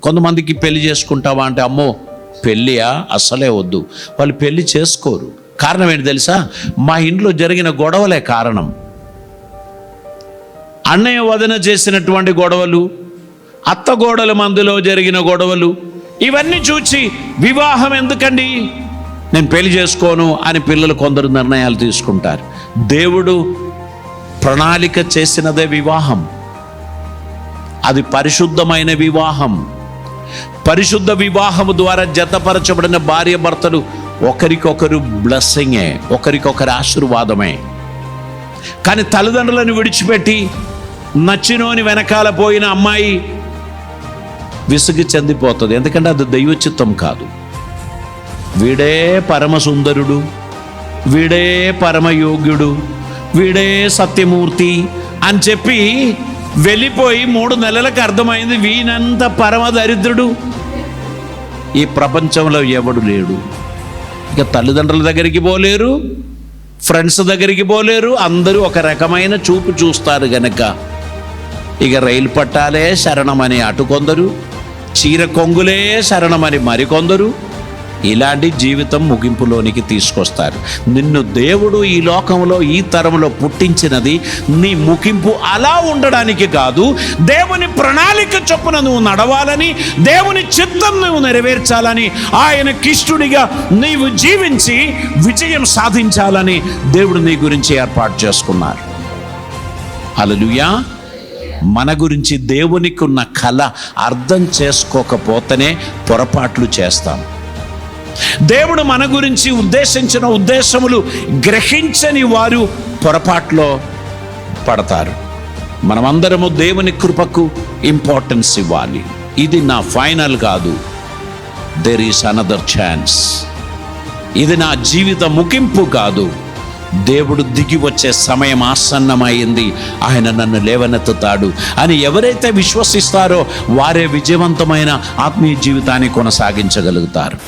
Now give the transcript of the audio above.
కొంతమందికి పెళ్లి చేసుకుంటావా అంటే అమ్మో పెళ్ళియా అస్సలే వద్దు, వాళ్ళు పెళ్లి చేసుకోరు. కారణం ఏంటి తెలుసా? మా ఇంట్లో జరిగిన గొడవలే కారణం. అన్నయ్య వదిన చేసినటువంటి గొడవలు, అత్తగోడల మందులో జరిగిన గొడవలు, ఇవన్నీ చూచి వివాహం ఎందుకండి, నేను పెళ్లి చేసుకోను అని పిల్లలు కొందరు నిర్ణయాలు తీసుకుంటారు. దేవుడు ప్రణాళిక చేసినదే వివాహం. అది పరిశుద్ధమైన వివాహం. పరిశుద్ధ వివాహము ద్వారా జతపరచబడిన భార్య భర్తలు ఒకరికొకరు బ్లెస్సింగే, ఒకరికొకరి ఆశీర్వాదమే. కానీ తల్లిదండ్రులను విడిచిపెట్టి నచ్చినోని వెనకాల పోయిన అమ్మాయి విసుగు చెందిపోతుంది. ఎందుకంటే అది దైవ చిత్తం కాదు. వీడే పరమ సుందరుడు, వీడే పరమయోగ్యుడు, వీడే సత్యమూర్తి అని చెప్పి వెళ్ళిపోయి 3 నెలలకు అర్థమైంది వీనంత పరమ దరిద్రుడు ఈ ప్రపంచంలో ఎవడు లేడు. ఇక తల్లిదండ్రుల దగ్గరికి పోలేరు, ఫ్రెండ్స్ దగ్గరికి పోలేరు. అందరూ ఒక రకమైన చూపు చూస్తారు గనక ఇక రైలు పట్టాలే శరణమని అటు కొందరు, చీర కొంగులే శరణమని మరికొందరు ఇలాంటి జీవితం ముగింపులోనికి తీసుకొస్తారు. నిన్ను దేవుడు ఈ లోకంలో ఈ తరంలో పుట్టించినది నీ ముగింపు అలా ఉండడానికి కాదు, దేవుని ప్రణాళిక చొప్పున నువ్వు నడవాలని, దేవుని చిత్తం నువ్వు నెరవేర్చాలని, ఆయనకిష్టుడిగా నీవు జీవించి విజయం సాధించాలని దేవుడు నీ గురించి ఏర్పాటు చేసుకున్నారు. హల్లెలూయా. మన గురించి దేవునికి ఉన్న కళ అర్థం చేసుకోకపోతేనే పొరపాట్లు చేస్తాం. దేవుడు మన గురించి ఉద్దేశించిన ఉద్దేశములు గ్రహించని వారు పొరపాట్లో పడతారు. మనమందరము దేవుని కృపకు ఇంపార్టెన్స్ ఇవ్వాలి. ఇది నా ఫైనల్ కాదు, దేర్ ఈస్ అనదర్ ఛాన్స్. ఇది నా జీవిత ముగింపు కాదు, దేవుడు దిగి వచ్చే సమయం ఆసన్నమైంది, ఆయన నన్ను లేవనెత్తుతాడు అని ఎవరైతే విశ్వసిస్తారో వారే విజయవంతమైన ఆత్మీయ జీవితాన్ని కొనసాగించగలుగుతారు.